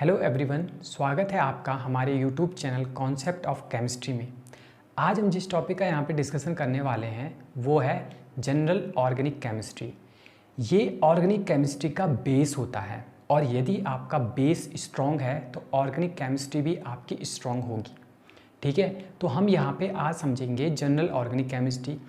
Hello everyone, स्वागत है आपका हमारे YouTube channel concept of chemistry में। आज हम जिस टॉपिक का यहाँ पे डिस्कशन करने वाले हैं वो है जनरल ऑर्गेनिक केमिस्ट्री। ये ऑर्गेनिक केमिस्ट्री का बेस होता है और यदि आपका बेस स्ट्रॉन्ग है तो ऑर्गेनिक केमिस्ट्री भी आपकी स्ट्रॉन्ग होगी। ठीक है, तो हम यहाँ पे आज समझेंगे जनरल ऑर्गेनिक केमिस्ट्री।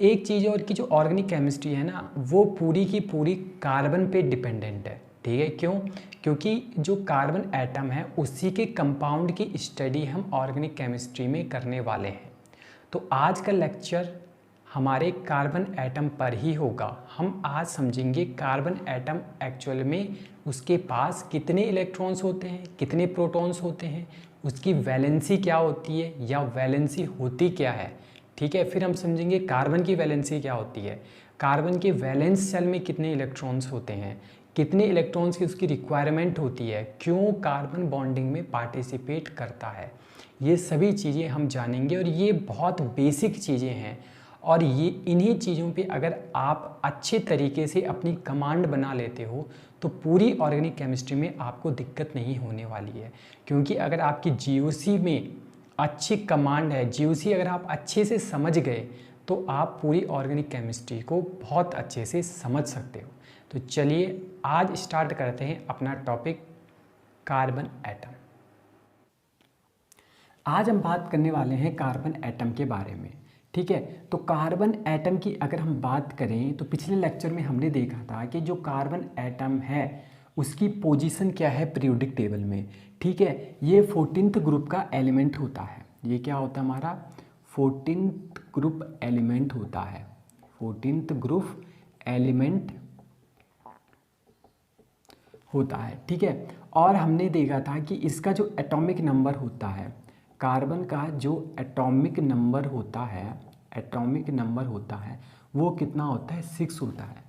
एक चीज़ और कि जो ऑर्गेनिक केमिस्ट्री है ना वो पूरी की पूरी कार्बन पे डिपेंडेंट है। ठीक है, क्यों? क्योंकि जो कार्बन एटम है उसी के कंपाउंड की स्टडी हम ऑर्गेनिक केमिस्ट्री में करने वाले हैं। तो आज का लेक्चर हमारे कार्बन एटम पर ही होगा। हम आज समझेंगे कार्बन एटम एक्चुअल में उसके पास कितने इलेक्ट्रॉन्स होते हैं, कितने प्रोटॉन्स होते हैं, उसकी वैलेंसी क्या होती है या वैलेंसी होती क्या है। ठीक है, फिर हम समझेंगे कार्बन की वैलेंसी क्या होती है, कार्बन के वैलेंस सेल में कितने इलेक्ट्रॉन्स होते हैं, कितने इलेक्ट्रॉन्स की उसकी रिक्वायरमेंट होती है, क्यों कार्बन बॉन्डिंग में पार्टिसिपेट करता है। ये सभी चीज़ें हम जानेंगे और ये बहुत बेसिक चीज़ें हैं और ये इन्हीं चीज़ों पे अगर आप अच्छे तरीके से अपनी कमांड बना लेते हो तो पूरी ऑर्गेनिक केमिस्ट्री में आपको दिक्कत नहीं होने वाली है। क्योंकि अगर आपकी जीओसी में अच्छी कमांड है, जीओसी अगर आप अच्छे से समझ गए तो आप पूरी ऑर्गेनिक केमिस्ट्री को बहुत अच्छे से समझ सकते हो। तो चलिए आज स्टार्ट करते हैं अपना टॉपिक कार्बन एटम। आज हम बात करने वाले हैं कार्बन एटम के बारे में। ठीक है, तो कार्बन एटम की अगर हम बात करें तो पिछले लेक्चर में हमने देखा था कि जो कार्बन एटम है उसकी पोजीशन क्या है पीरियोडिक टेबल में। ठीक है, ये 14th ग्रुप का एलिमेंट होता है। ये क्या होता है हमारा 14th ग्रुप एलिमेंट होता है। 14th ग्रुप एलिमेंट होता है। ठीक है, और हमने देखा था कि इसका जो एटॉमिक नंबर होता है, कार्बन का जो एटॉमिक नंबर होता है, एटॉमिक नंबर होता है वो कितना होता है 6 होता है।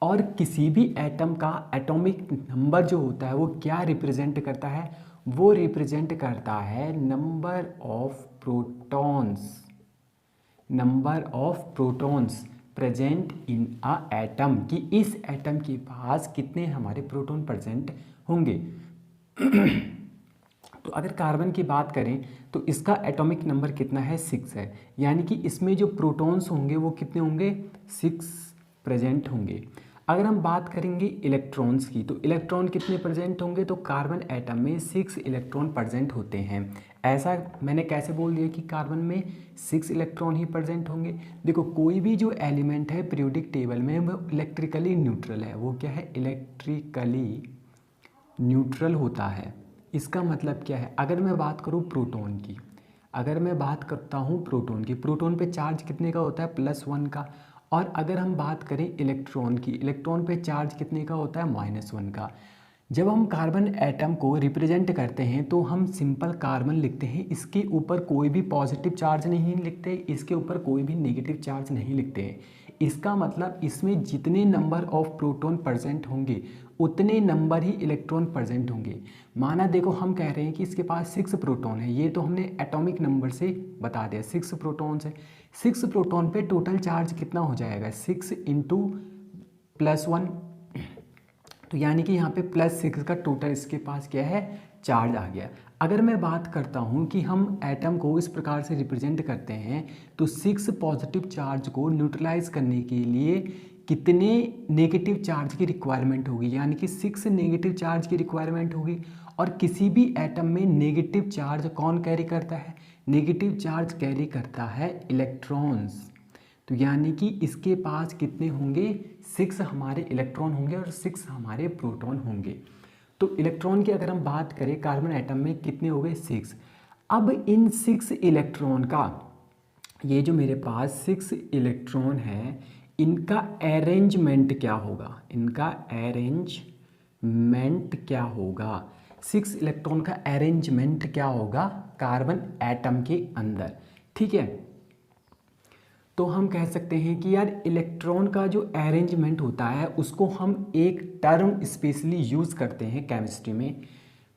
और किसी भी एटम का एटॉमिक नंबर जो होता है वो क्या रिप्रेजेंट करता है, वो रिप्रेजेंट करता है number of protons, number of protons present in a atom, कि इस एटम के पास कितने हमारे प्रोटॉन प्रेजेंट होंगे। तो अगर कार्बन की बात करें तो इसका एटॉमिक नंबर कितना है 6 है, यानी कि इसमें जो प्रोटॉन्स होंगे वो कितने होंगे 6 प्रेजेंट होंगे। अगर हम बात करेंगे इलेक्ट्रॉन्स की तो इलेक्ट्रॉन कितने प्रेजेंट होंगे, तो कार्बन एटम में 6 इलेक्ट्रॉन प्रेजेंट होते हैं। ऐसा मैंने कैसे बोल दिया कि कार्बन में 6 इलेक्ट्रॉन ही प्रेजेंट होंगे। देखो कोई भी जो एलिमेंट है पीरियोडिक टेबल में वो इलेक्ट्रिकली न्यूट्रल है। वो क्या है, इलेक्ट्रिकली न्यूट्रल होता है। इसका मतलब क्या है, अगर मैं बात करूँ प्रोटॉन की, अगर मैं बात करता हूँ प्रोटॉन की, प्रोटॉन पे चार्ज कितने का होता है +1 का। और अगर हम बात करें इलेक्ट्रॉन की, इलेक्ट्रॉन पे चार्ज कितने का होता है -1 का। जब हम कार्बन एटम को रिप्रेजेंट करते हैं तो हम सिंपल कार्बन लिखते हैं, इसके ऊपर कोई भी पॉजिटिव चार्ज नहीं लिखते, इसके ऊपर कोई भी नेगेटिव चार्ज नहीं लिखते हैं। इसका मतलब इसमें जितने नंबर ऑफ प्रोटॉन प्रेजेंट होंगे उतने नंबर ही इलेक्ट्रॉन प्रेजेंट होंगे। माना देखो हम कह रहे हैं कि इसके पास 6 प्रोटॉन है, ये तो हमने एटॉमिक नंबर से बता दिया 6 प्रोटॉन्स है। 6 प्रोटॉन पे टोटल चार्ज कितना हो जाएगा 6 इंटू +1, तो यानी कि यहाँ पे +6 का टोटल इसके पास क्या है चार्ज आ गया। अगर मैं बात करता हूँ कि हम एटम को इस प्रकार से रिप्रेजेंट करते हैं तो 6 पॉजिटिव चार्ज को न्यूट्रलाइज करने के लिए कितने नेगेटिव चार्ज की रिक्वायरमेंट होगी, यानी कि 6 नेगेटिव चार्ज की रिक्वायरमेंट होगी। और किसी भी एटम में नेगेटिव चार्ज कौन कैरी करता है, नेगेटिव चार्ज कैरी करता है इलेक्ट्रॉन्स। तो यानी कि इसके पास कितने होंगे 6 हमारे इलेक्ट्रॉन होंगे और 6 हमारे प्रोटॉन होंगे। तो इलेक्ट्रॉन की अगर हम बात करें कार्बन एटम में कितने हो गए 6। अब इन 6 इलेक्ट्रॉन का, ये जो मेरे पास 6 इलेक्ट्रॉन है इनका अरेंजमेंट क्या होगा, इनका अरेंजमेंट क्या होगा, 6 इलेक्ट्रॉन का अरेंजमेंट क्या होगा कार्बन एटम के अंदर। ठीक है, तो हम कह सकते हैं कि यार इलेक्ट्रॉन का जो अरेंजमेंट होता है उसको हम एक टर्म स्पेशली यूज़ करते हैं केमिस्ट्री में,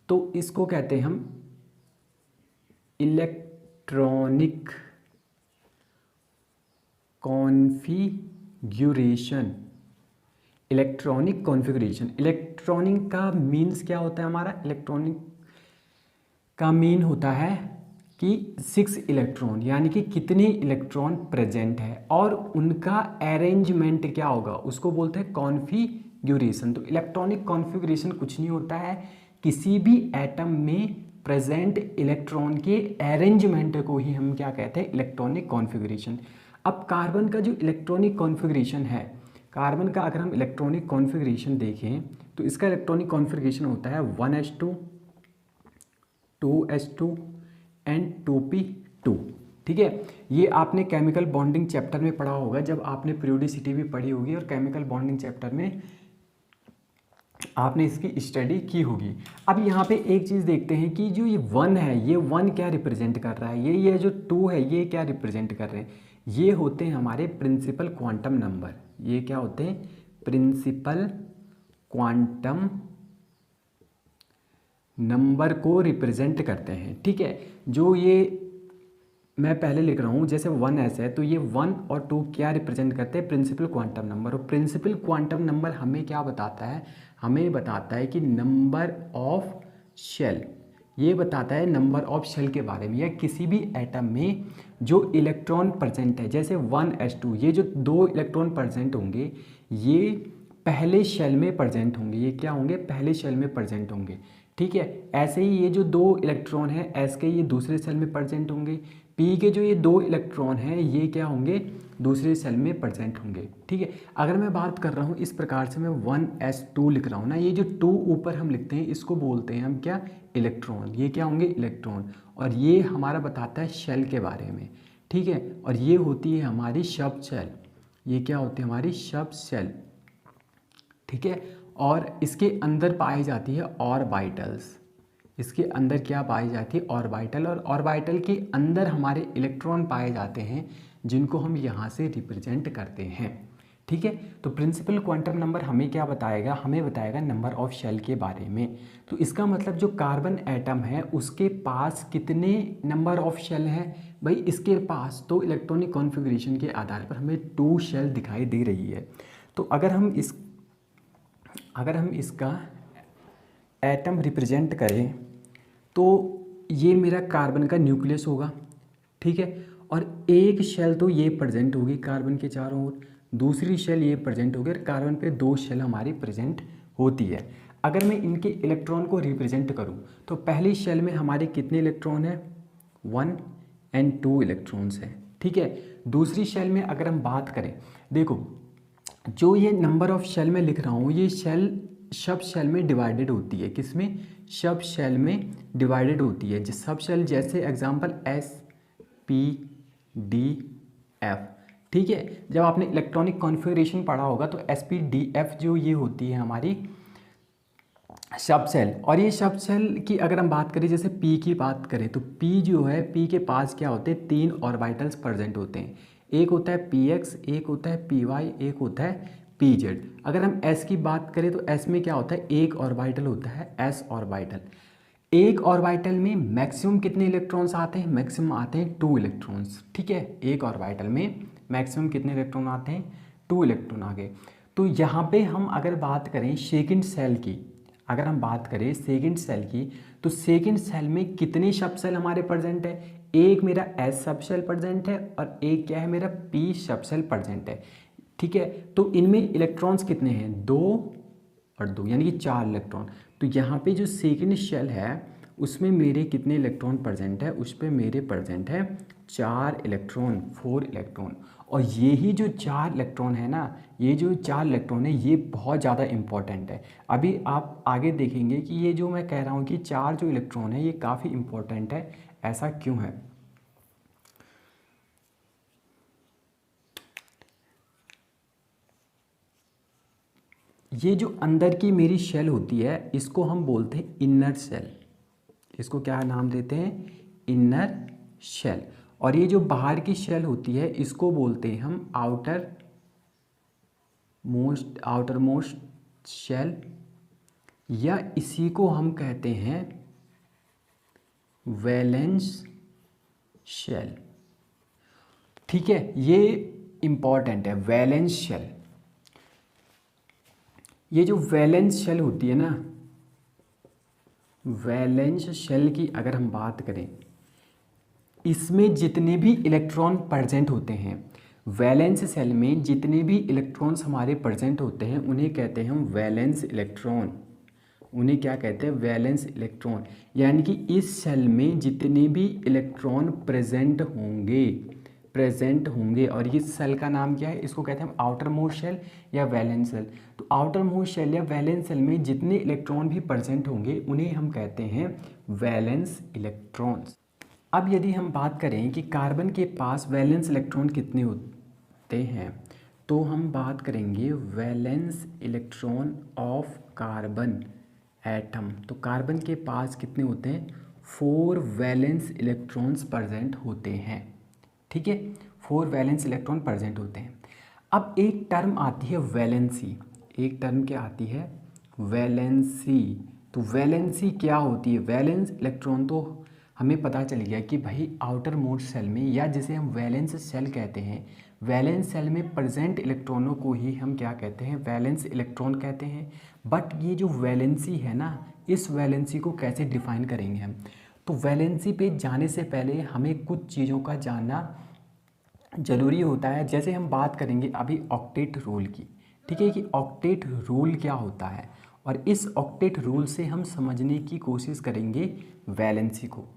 तो इसको कहते हैं हम electronic configuration. Electronic configuration. Electronic का मीन्स क्या होता है हमारा? इलेक्ट्रॉनिक का मीन होता है कि 6 इलेक्ट्रॉन, यानी कि कितने इलेक्ट्रॉन प्रेजेंट है और उनका अरेंजमेंट क्या होगा, उसको बोलते हैं कॉन्फ़िगरेशन। तो इलेक्ट्रॉनिक कॉन्फ़िगरेशन कुछ नहीं होता है, किसी भी एटम में प्रेजेंट इलेक्ट्रॉन के अरेंजमेंट को ही हम क्या कहते हैं? Electronic configuration. अब कार्बन का जो इलेक्ट्रॉनिक कॉन्फ़िगरेशन है, कार्बन का अगर हम इलेक्ट्रॉनिक कॉन्फ़िगरेशन देखें तो इसका इलेक्ट्रॉनिक कॉन्फ़िगरेशन होता है 1s2 2s2 एंड 2p2। ठीक है, ये आपने केमिकल बॉन्डिंग चैप्टर में पढ़ा होगा, जब आपने पीरियोडिसिटी भी पढ़ी होगी और केमिकल बॉन्डिंग चैप्टर में आपने इसकी स्टडी की होगी। अब यहाँ पे एक चीज़ देखते हैं कि जो ये 1 है, ये 1 क्या रिप्रेजेंट कर रहा है, ये जो 2 है ये क्या रिप्रेजेंट कर रहे हैं? ये होते हैं हमारे प्रिंसिपल क्वांटम नंबर। ये क्या होते हैं? प्रिंसिपल क्वांटम नंबर को रिप्रेजेंट करते हैं। ठीक है, जो ये मैं पहले लिख रहा हूँ, जैसे 1s है तो ये 1 और 2 क्या रिप्रेजेंट करते हैं? Principal quantum number. और प्रिंसिपल क्वांटम नंबर हमें क्या बताता है? हमें बताता है कि नंबर ऑफ शेल, ये बताता है नंबर ऑफ शेल के बारे में, या किसी भी एटम में जो इलेक्ट्रॉन प्रेजेंट है। जैसे 1s2, ये जो 2 इलेक्ट्रॉन प्रेजेंट होंगे ये पहले शेल में प्रेजेंट होंगे। ये क्या होंगे? पहले शेल में प्रेजेंट होंगे। ठीक है, ऐसे ही ये जो 2 इलेक्ट्रॉन है एस के, ये दूसरे सेल में प्रेजेंट होंगे। पी के जो ये 2 इलेक्ट्रॉन हैं ये क्या होंगे? दूसरे सेल में प्रेजेंट होंगे। ठीक है, अगर मैं बात कर रहा हूँ इस प्रकार से, मैं 1s2 लिख रहा हूँ ना, ये जो 2 ऊपर हम लिखते हैं इसको बोलते हैं हम क्या? इलेक्ट्रॉन। ये क्या होंगे? इलेक्ट्रॉन। और ये हमारा बताता है शेल के बारे में। ठीक है, और ये होती है हमारी सब शेल। ये क्या होती है? हमारी सब शेल। ठीक है, और इसके अंदर पाई जाती है ऑर्बिटल्स। इसके अंदर क्या पाई जाती है? ऑर्बिटल। और ऑर्बिटल के अंदर हमारे इलेक्ट्रॉन पाए जाते हैं जिनको हम यहाँ से रिप्रेजेंट करते हैं। ठीक है, तो प्रिंसिपल क्वांटम नंबर हमें क्या बताएगा? हमें बताएगा नंबर ऑफ शेल के बारे में। तो इसका मतलब जो कार्बन एटम है उसके पास कितने नंबर ऑफ शेल हैं? भाई इसके पास तो इलेक्ट्रॉनिक कॉन्फ़िगरेशन के आधार पर हमें 2 शेल दिखाई दे रही है। तो अगर हम इसका एटम रिप्रेजेंट करें तो ये मेरा कार्बन का न्यूक्लियस होगा। ठीक है, और एक शेल तो ये प्रेजेंट होगी कार्बन के चारों ओर, दूसरी शेल ये प्रेजेंट होगी, और कार्बन पे 2 शेल हमारी प्रेजेंट होती है। अगर मैं इनके इलेक्ट्रॉन को रिप्रेजेंट करूं तो पहली शेल में हमारे कितने इलेक्ट्रॉन हैं? 1 एंड 2 इलेक्ट्रॉन्स हैं। ठीक है, दूसरी शेल में अगर हम बात करें, देखो जो ये नंबर ऑफ शेल में लिख रहा हूँ, ये शेल सब शेल में डिवाइडेड होती है। किसमें? सब शेल में डिवाइडेड होती है। सब शेल जैसे एग्जांपल SPDF। ठीक है, जब आपने इलेक्ट्रॉनिक कॉन्फ़िगरेशन पढ़ा होगा तो SPDF जो ये होती है हमारी सब सेल। और ये सब सेल की अगर हम बात करें, जैसे P की बात करें तो P जो है, P के पास क्या होते हैं? 3 ऑर्बिटल्स प्रेजेंट होते हैं। एक होता है PX, एक होता है PY, एक होता है PZ। अगर हम S की बात करें तो S में क्या होता है? एक ऑर्बिटल होता है S ऑर्बिटल। एक ऑर्बिटल में मैक्सिमम कितने इलेक्ट्रॉन्स आते हैं? मैक्सिमम आते हैं 2 इलेक्ट्रॉन्स। ठीक है, एक ऑर्बिटल में मैक्सिमम कितने इलेक्ट्रॉन आते हैं? 2 इलेक्ट्रॉन आ गए। तो यहाँ पे हम अगर बात करें सेकंड सेल की, अगर हम बात करें सेकंड सेल की, तो सेकंड सेल में कितने सब सेल हमारे प्रेजेंट है? एक मेरा S सब सेल प्रेजेंट है और एक क्या है? मेरा P सब सेल प्रेजेंट है। ठीक है, तो इनमें इलेक्ट्रॉन्स कितने हैं? 2 और 2, यानी कि 4 इलेक्ट्रॉन। तो यहाँ पे जो सेकंड शेल है उसमें मेरे कितने इलेक्ट्रॉन प्रेजेंट है? उस पर मेरे प्रेजेंट है 4 इलेक्ट्रॉन, 4 इलेक्ट्रॉन। और यही जो 4 इलेक्ट्रॉन है ना, ये जो 4 इलेक्ट्रॉन है ये बहुत ज़्यादा इम्पॉर्टेंट है। अभी आप आगे देखेंगे कि ये जो मैं कह रहा हूँ कि 4 जो इलेक्ट्रॉन है ये काफ़ी इम्पॉर्टेंट है। ऐसा क्यों है? ये जो अंदर की मेरी शेल होती है इसको हम बोलते हैं इनर सेल। इसको क्या नाम देते हैं? Inner shell. और ये जो बाहर की शेल होती है इसको बोलते हैं हम आउटर मोस्ट शेल, या इसी को हम कहते हैं वैलेंस शेल। ठीक है, ये इंपॉर्टेंट है, वैलेंस शेल। ये जो वैलेंस शेल होती है ना, वैलेंस शेल की अगर हम बात करें, इसमें जितने भी इलेक्ट्रॉन प्रेजेंट होते हैं, वैलेंस शेल में जितने भी इलेक्ट्रॉन्स हमारे प्रेजेंट होते हैं उन्हें कहते हैं हम वैलेंस इलेक्ट्रॉन। उन्हें क्या कहते हैं? Valence electron. यानी कि इस शेल में जितने भी इलेक्ट्रॉन प्रेजेंट होंगे और इस शेल का नाम क्या है? इसको कहते हैं हम आउटर मोस्ट शेल या वैलेंस शेल। तो आउटर मोस्ट शेल या वैलेंस शेल में जितने इलेक्ट्रॉन भी प्रेजेंट होंगे उन्हें हम कहते हैं वैलेंस इलेक्ट्रॉन्स। अब यदि हम बात करें कि कार्बन के पास वैलेंस इलेक्ट्रॉन कितने होते हैं, तो हम बात करेंगे valence electron of carbon atom. तो कार्बन के पास कितने होते हैं? 4 वैलेंस इलेक्ट्रॉन्स प्रेजेंट होते हैं। ठीक है, 4 वैलेंस इलेक्ट्रॉन प्रेजेंट होते हैं। अब एक टर्म आती है वैलेंसी। एक टर्म क्या आती है? वैलेंसी। तो वैलेंसी क्या होती है? वैलेंस इलेक्ट्रॉन तो हमें पता चल गया कि भाई आउटर मोस्ट सेल में, या जिसे हम वैलेंस शेल कहते हैं, वैलेंस शेल में प्रेजेंट इलेक्ट्रॉनों को ही हम क्या कहते हैं? वैलेंस इलेक्ट्रॉन कहते हैं। बट ये जो वैलेंसी है ना, इस वैलेंसी को कैसे डिफाइन करेंगे हम? तो वैलेंसी पे जाने से पहले हमें कुछ चीज़ों का जानना ज़रूरी होता है। जैसे हम बात करेंगे अभी ऑक्टेट रूल की। ठीक है, कि ऑक्टेट रूल क्या होता है, और इस ऑक्टेट रूल से हम समझने की कोशिश करेंगे वैलेंसी को।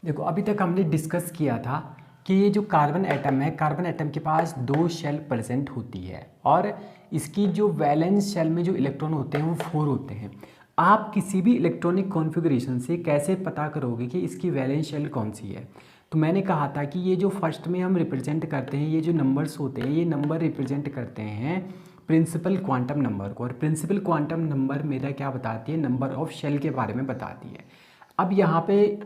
देखो, अभी तक हमने डिस्कस किया था कि ये जो कार्बन एटम है, कार्बन एटम के पास 2 शेल प्रेजेंट होती है और इसकी जो वैलेंस शेल में जो इलेक्ट्रॉन होते हैं वो 4 होते हैं। आप किसी भी इलेक्ट्रॉनिक कॉन्फ़िगरेशन से कैसे पता करोगे कि इसकी वैलेंस शेल कौन सी है? तो मैंने कहा था कि ये जो फर्स्ट में हम रिप्रेजेंट करते हैं, ये जो नंबर्स होते हैं, ये नंबर रिप्रेजेंट करते हैं प्रिंसिपल क्वांटम नंबर को, और प्रिंसिपल क्वांटम नंबर मेरा क्या बताती है? नंबर ऑफ शेल के बारे में बताती है। अब यहाँ पे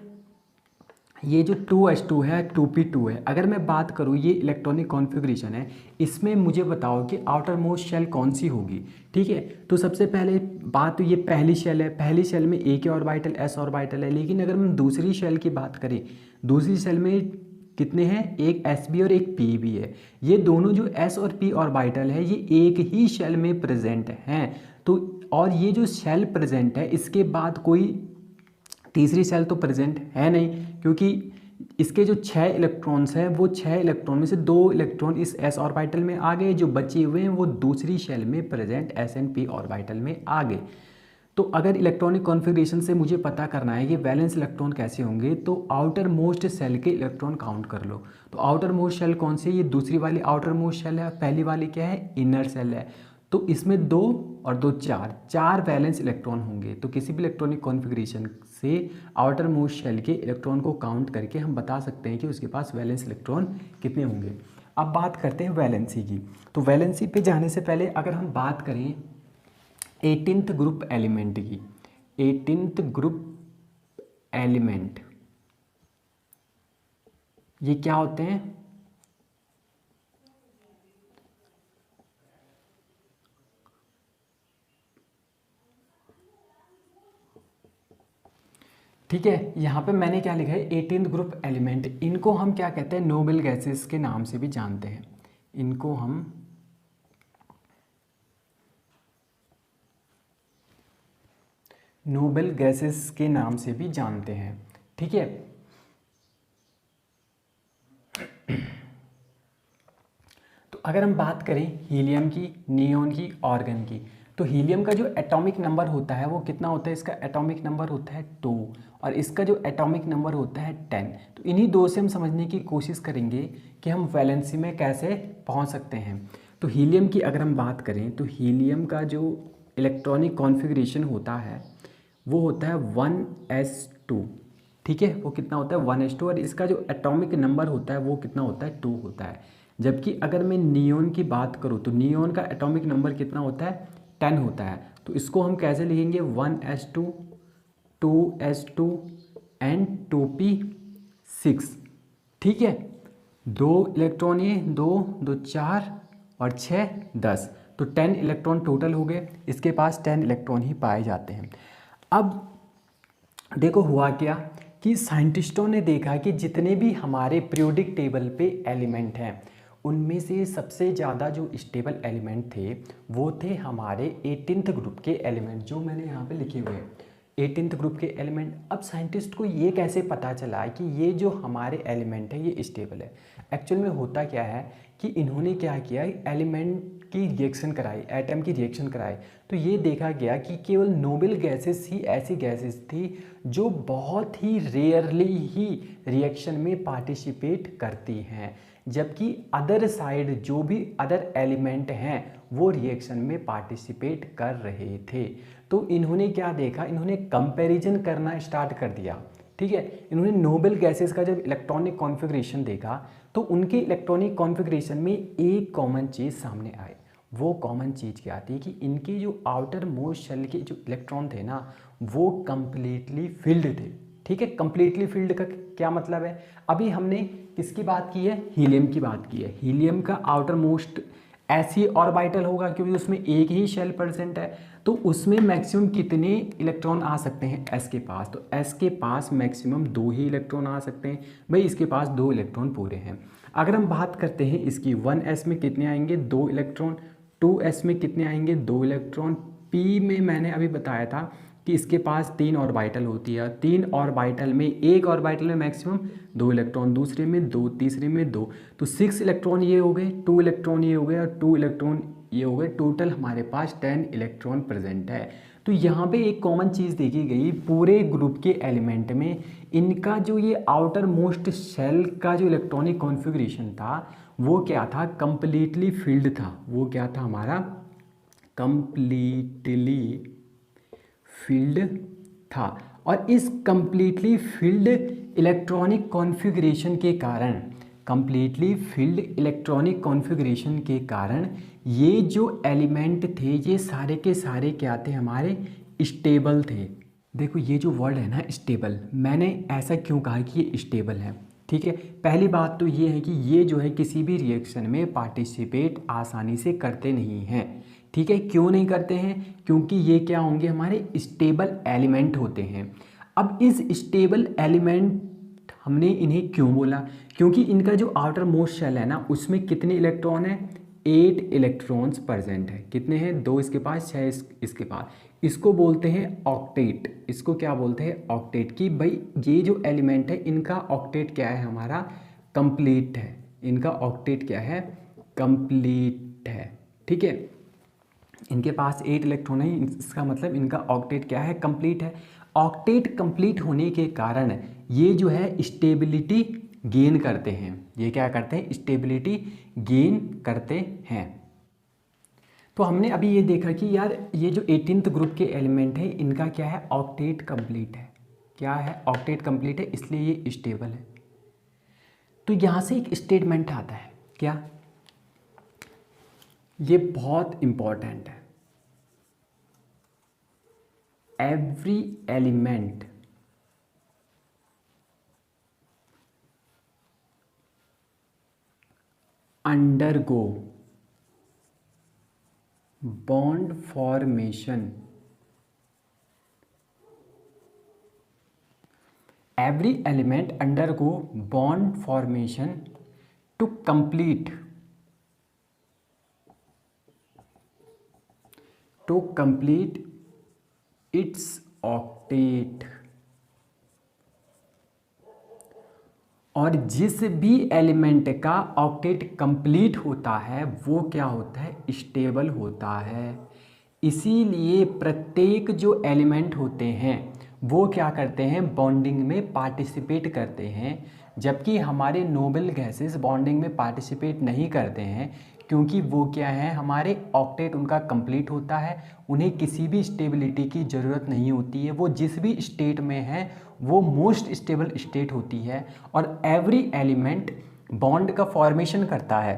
ये जो 2s2 है, 2p2 है, अगर मैं बात करूँ ये इलेक्ट्रॉनिक कॉन्फ़िगरेशन है, इसमें मुझे बताओ कि आउटर मोस्ट शेल कौन सी होगी। ठीक है, तो सबसे पहले बात तो ये पहली शेल है, पहली शेल में a के ऑर्बिटल s ऑर्बिटल है। लेकिन अगर हम दूसरी शेल की बात करें, दूसरी शेल में कितने हैं? एक sb और एक p भी है। ये दोनों जो s और p ऑर्बिटल है ये एक ही शेल में प्रेजेंट हैं। तो और ये जो शेल प्रेजेंट है इसके बाद कोई तीसरी शेल तो प्रेजेंट है नहीं, क्योंकि इसके जो 6 इलेक्ट्रॉन्स हैं वो 6 इलेक्ट्रॉन में से 2 इलेक्ट्रॉन इस s ऑर्बिटल में आ गए, जो बचे हुए हैं वो दूसरी शेल में present s and p orbital में आ गए। तो अगर इलेक्ट्रॉनिक कॉन्फ़िगरेशन से मुझे पता करना है कि वैलेंस इलेक्ट्रॉन कैसे होंगे, तो आउटर मोस्ट सेल के इलेक्ट्रॉन काउंट कर लो। तो आउटर मोस्ट शेल कौन सी है? ये दूसरी वाली आउटर मोस्ट शेल है। पहली वाली क्या है? इनर सेल है। तो इसमें 2 और 2 4 वैलेंस इलेक्ट्रॉन होंगे। तो किसी भी इलेक्ट्रॉनिक कॉन्फ़िगरेशन से आउटर मोस्ट शेल के इलेक्ट्रॉन को काउंट करके हम बता सकते हैं कि उसके पास वैलेंस इलेक्ट्रॉन कितने होंगे। अब बात करते हैं वैलेंसी की। तो वैलेंसी पे जाने से पहले अगर हम बात करें 18th ग्रुप एलिमेंट की, 18th ग्रुप एलिमेंट ये क्या होते हैं? ठीक है, यहाँ पे मैंने क्या लिखा है? 18th group element. इनको हम क्या कहते हैं? नोबल गैसेस के नाम से भी जानते हैं। इनको हम नोबल गैसेस के नाम से भी जानते हैं। ठीक है, तो अगर हम बात करें हीलियम की, नियोन की, ऑर्गन की, तो हीलियम का जो एटॉमिक नंबर होता है वो कितना होता है? इसका एटॉमिक नंबर होता है 2 और इसका जो एटॉमिक नंबर होता है 10। तो इन्हीं दो से हम समझने की कोशिश करेंगे कि हम वैलेंसी में कैसे पहुंच सकते हैं। तो हीलियम की अगर हम बात करें तो हीलियम का जो इलेक्ट्रॉनिक कॉन्फ़िगरेशन होता है वो होता है 1s2। ठीक है, वो कितना होता है? 1s2। और इसका जो एटॉमिक नंबर होता है वो कितना होता है? 2 होता है। जबकि अगर मैं नियोन की बात करूँ तो नियोन का एटॉमिक नंबर कितना होता है? 10 होता है। तो इसको हम कैसे लिखेंगे? 1s2, 2s2 and 2p6। ठीक है, 2 इलेक्ट्रॉन ये 2 2 4 और 6 10, तो 10 इलेक्ट्रॉन टोटल हो गए। इसके पास 10 इलेक्ट्रॉन ही पाए जाते हैं। अब देखो हुआ क्या कि साइंटिस्टों ने देखा कि जितने भी हमारे पीरियोडिक टेबल पे एलिमेंट हैं उनमें से सबसे ज़्यादा जो स्टेबल एलिमेंट थे वो थे हमारे 18th ग्रुप के एलिमेंट, जो मैंने यहाँ पे लिखे हुए हैं 18th ग्रुप के एलिमेंट। अब साइंटिस्ट को ये कैसे पता चला कि ये जो हमारे एलिमेंट है ये स्टेबल है? एक्चुअल में होता क्या है कि इन्होंने क्या किया, एलिमेंट की रिएक्शन कराई, एटम की रिएक्शन कराई, तो ये देखा गया कि केवल नोबल गैसेस ही ऐसी गैसेस थी जो बहुत ही रेयरली ही रिएक्शन में पार्टिसिपेट करती हैं, जबकि अदर साइड जो भी अदर एलिमेंट हैं वो रिएक्शन में पार्टिसिपेट कर रहे थे। तो इन्होंने क्या देखा, इन्होंने कंपैरिजन करना स्टार्ट कर दिया। ठीक है, इन्होंने नोबल गैसेस का जब इलेक्ट्रॉनिक कॉन्फ़िगरेशन देखा तो उनके इलेक्ट्रॉनिक कॉन्फ़िगरेशन में एक कॉमन चीज़ सामने आई। वो कॉमन चीज़ क्या थी कि इनके जो आउटर मोस्ट शेल के जो इलेक्ट्रॉन थे ना वो कम्प्लीटली फिल्ड थे। ठीक है, कम्प्लीटली फिल्ड का क्या मतलब है, अभी हमने किसकी बात की है, हीलियम की बात की है। हीलियम का आउटर मोस्ट ऐसी ऑर्बिटल होगा क्योंकि उसमें एक ही शेल प्रेजेंट है, तो उसमें मैक्सिमम कितने इलेक्ट्रॉन आ सकते हैं एस के पास, तो एस के पास मैक्सिमम 2 ही इलेक्ट्रॉन आ सकते हैं। भाई इसके पास 2 इलेक्ट्रॉन पूरे हैं। अगर हम बात करते हैं इसकी 1s में कितने आएंगे, 2 इलेक्ट्रॉन, 2s में कितने आएंगे, 2 इलेक्ट्रॉन, p में मैंने अभी बताया था कि इसके पास 3 ऑर्बिटल होती है, 3 ऑर्बिटल में एक ऑर्बिटल में मैक्सिमम 2 इलेक्ट्रॉन, दूसरे में 2, तीसरे में 2, तो 6 इलेक्ट्रॉन ये हो गए, 2 इलेक्ट्रॉन ये हो गए और 2 इलेक्ट्रॉन ये हो गए, टोटल हमारे पास 10 इलेक्ट्रॉन प्रेजेंट है। तो यहाँ पे एक कॉमन चीज़ देखी गई पूरे ग्रुप के एलिमेंट में, इनका जो ये आउटर मोस्ट शेल का जो इलेक्ट्रॉनिक कॉन्फ़िगरेशन था वो क्या था, कंप्लीटली फिल्ड था। वो क्या था हमारा, कंप्लीटली फिल्ड था। और इस कंप्लीटली फिल्ड इलेक्ट्रॉनिक कॉन्फ़िगरेशन के कारण, कंप्लीटली फिल्ड इलेक्ट्रॉनिक कॉन्फ़िगरेशन के कारण ये जो एलिमेंट थे ये सारे के सारे क्या थे, हमारे स्टेबल थे। देखो ये जो वर्ड है ना स्टेबल, मैंने ऐसा क्यों कहा कि ये स्टेबल है। ठीक है, पहली बात तो ये है कि ये जो है किसी भी रिएक्शन में पार्टिसिपेट आसानी से करते नहीं हैं। ठीक है, क्यों नहीं करते हैं, क्योंकि ये क्या होंगे, हमारे स्टेबल एलिमेंट होते हैं। अब इस स्टेबल एलिमेंट हमने इन्हें क्यों बोला, क्योंकि इनका जो आउटर मोस्ट शेल है ना उसमें कितने इलेक्ट्रॉन है, 8 इलेक्ट्रॉन्स प्रेजेंट है। कितने हैं, 2 इसके पास, 6 इसके पास। इसको बोलते हैं ऑक्टेट। इसको क्या बोलते हैं, ऑक्टेट। कि भाई ये जो एलिमेंट है इनका ऑक्टेट क्या है, हमारा कंप्लीट है। इनका ऑक्टेट क्या है, कंप्लीट है। ठीक है, इनके पास 8 इलेक्ट्रॉन है, इसका मतलब इनका ऑक्टेट क्या है, कंप्लीट है। ऑक्टेट कंप्लीट होने के कारण ये जो है स्टेबिलिटी गेन करते हैं। ये क्या करते हैं, स्टेबिलिटी गेन करते हैं। तो हमने अभी ये देखा कि यार ये जो 18th ग्रुप के एलिमेंट है इनका क्या है, ऑक्टेट कंप्लीट है। क्या है, ऑक्टेट कंप्लीट है, इसलिए ये स्टेबल है। तो यहाँ से एक स्टेटमेंट आता है, क्या, ये बहुत इंपॉर्टेंट है। Every element undergo bond formation, every element undergo bond formation to complete its octet। और जिस भी एलिमेंट का ऑक्टेट कंप्लीट होता है वो क्या होता है, स्टेबल होता है। इसीलिए प्रत्येक जो एलिमेंट होते हैं वो क्या करते हैं, बॉन्डिंग में पार्टिसिपेट करते हैं, जबकि हमारे नोबल गैसेस बॉन्डिंग में पार्टिसिपेट नहीं करते हैं, क्योंकि वो क्या है, हमारे ऑक्टेट उनका कंप्लीट होता है, उन्हें किसी भी स्टेबिलिटी की ज़रूरत नहीं होती है। वो जिस भी स्टेट में है वो मोस्ट स्टेबल स्टेट होती है। और एवरी एलिमेंट बॉन्ड का फॉर्मेशन करता है।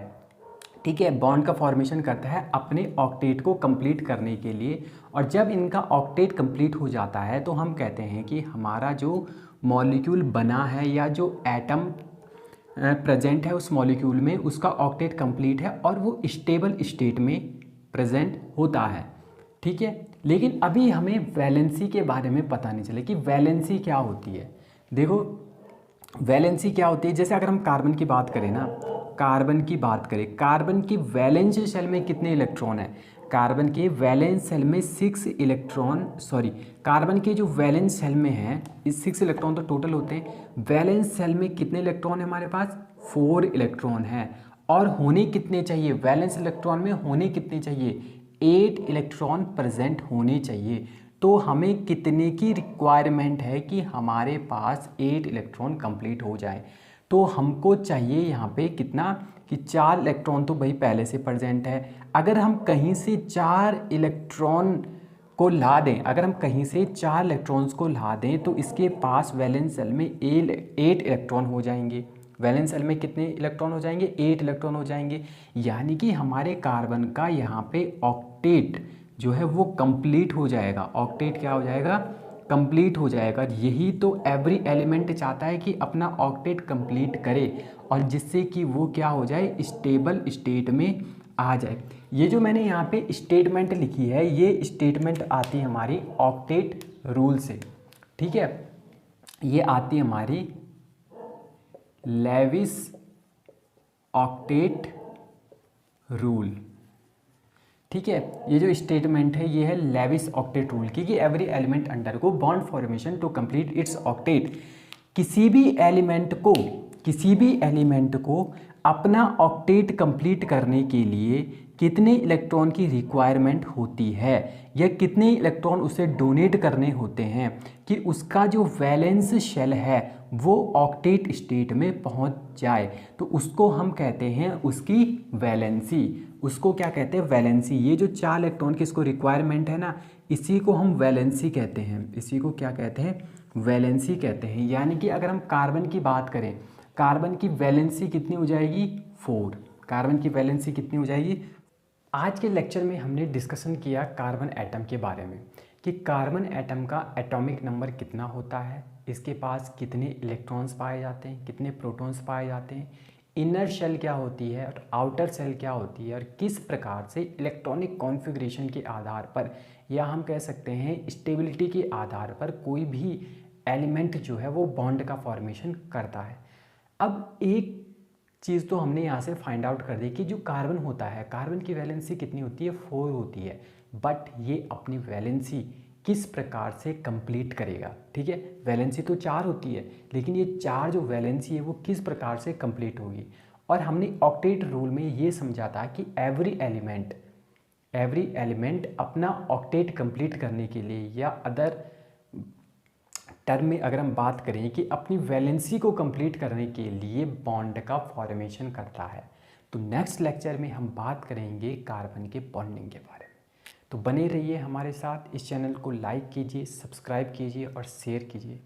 ठीक है, बॉन्ड का फॉर्मेशन करता है अपने ऑक्टेट को कंप्लीट करने के लिए। और जब इनका ऑक्टेट कंप्लीट हो जाता है तो हम कहते हैं कि हमारा जो मॉलिक्यूल बना है या जो एटम प्रेजेंट है उस मॉलिक्यूल में उसका ऑक्टेट कंप्लीट है और वो स्टेबल स्टेट में प्रेजेंट होता है। ठीक है, लेकिन अभी हमें वैलेंसी के बारे में पता नहीं चले कि वैलेंसी क्या होती है। देखो वैलेंसी क्या होती है, जैसे अगर हम कार्बन की बात करें ना, कार्बन की बात करें, कार्बन के वैलेंस शेल में कितने इलेक्ट्रॉन हैं? कार्बन के वैलेंस शेल में 6 इलेक्ट्रॉन, कार्बन के जो वैलेंस शेल में हैं, इस 6 इलेक्ट्रॉन तो टोटल होते हैं। वैलेंस शेल में कितने इलेक्ट्रॉन है हमारे पास? 4 इलेक्ट्रॉन हैं। और होने कितने चाहिए? वैलेंस इलेक्ट्रॉन में होने कितने चाहिए? 8 इलेक्ट्रॉन प्रेजेंट होने चाहिए। तो हमें कितने की रिक्वायरमेंट है कि हमारे पास 8 इलेक्ट्रॉन कंप्लीट हो जाए? तो हमको चाहिए यहाँ पे कितना कि 4 इलेक्ट्रॉन तो भाई पहले से प्रेजेंट है। अगर हम कहीं से 4 इलेक्ट्रॉन को ला दें, अगर हम कहीं से 4 इलेक्ट्रॉन्स को ला दें तो इसके पास वैलेंस शेल में 8 इलेक्ट्रॉन हो जाएंगे। वैलेंस शेल में कितने इलेक्ट्रॉन हो जाएंगे? 8 इलेक्ट्रॉन हो जाएंगे। यानी कि हमारे कार्बन का यहाँ पे ऑक्टेट जो है वो कंप्लीट हो जाएगा। ऑक्टेट क्या हो जाएगा? कंप्लीट हो जाएगा। यही तो एवरी एलिमेंट चाहता है कि अपना ऑक्टेट कंप्लीट करे और जिससे कि वो क्या हो जाए? स्टेबल स्टेट में आ जाए। ये जो मैंने यहाँ पे स्टेटमेंट लिखी है, ये स्टेटमेंट आती है हमारी ऑक्टेट रूल से, ठीक है। ये आती है हमारी लेविस ऑक्टेट रूल, ठीक है। ये जो स्टेटमेंट है ये है लेविस ऑक्टेट रूल की, कि every element undergo bond formation to complete its octet. किसी भी एलिमेंट को अपना ऑक्टेट कंप्लीट करने के लिए कितने इलेक्ट्रॉन की रिक्वायरमेंट होती है, या कितने इलेक्ट्रॉन उसे डोनेट करने होते हैं कि उसका जो वैलेंस शेल है वो ऑक्टेट स्टेट में पहुंच जाए। तो उसको हम कहते हैं उसकी वैलेंसी। उसको क्या कहते हैं? वैलेंसी। ये जो 4 इलेक्ट्रॉन की इसको रिक्वायरमेंट है ना, इसी को हम वैलेंसी कहते हैं। इसी को क्या कहते हैं? वैलेंसी कहते हैं। यानी कि अगर हम कार्बन की बात करें, कार्बन की वैलेंसी कितनी हो जाएगी? 4। कार्बन की वैलेंसी कितनी हो जाएगी? आज के लेक्चर में हमने डिस्कशन किया कार्बन एटम के बारे में, कि कार्बन एटम का एटॉमिक नंबर कितना होता है, इसके पास कितने इलेक्ट्रॉन्स पाए जाते हैं, कितने प्रोटॉन्स पाए जाते हैं, इनर शेल क्या होती है और आउटर शेल क्या होती है, और किस प्रकार से इलेक्ट्रॉनिक कॉन्फ़िगरेशन के आधार पर, या हम कह सकते हैं स्टेबिलिटी के आधार पर, कोई भी एलिमेंट जो है वो बॉन्ड का फॉर्मेशन करता है। अब एक चीज़ तो हमने यहाँ से फाइंड आउट कर दी कि जो कार्बन होता है, कार्बन की वैलेंसी कितनी होती है? 4 होती है। बट ये अपनी वैलेंसी किस प्रकार से कंप्लीट करेगा, ठीक है। वैलेंसी तो 4 होती है, लेकिन ये 4 जो वैलेंसी है वो किस प्रकार से कंप्लीट होगी। और हमने ऑक्टेट रूल में ये समझा था कि एवरी एलिमेंट अपना ऑक्टेट कंप्लीट करने के लिए, या अदर टर्म में अगर हम बात करें कि अपनी वैलेंसी को कंप्लीट करने के लिए बॉन्ड का फॉर्मेशन करता है। तो नेक्स्ट लेक्चर में हम बात करेंगे कार्बन के बॉन्डिंग के बारे में। तो बने रहिए हमारे साथ। इस चैनल को लाइक कीजिए, सब्सक्राइब कीजिए और शेयर कीजिए।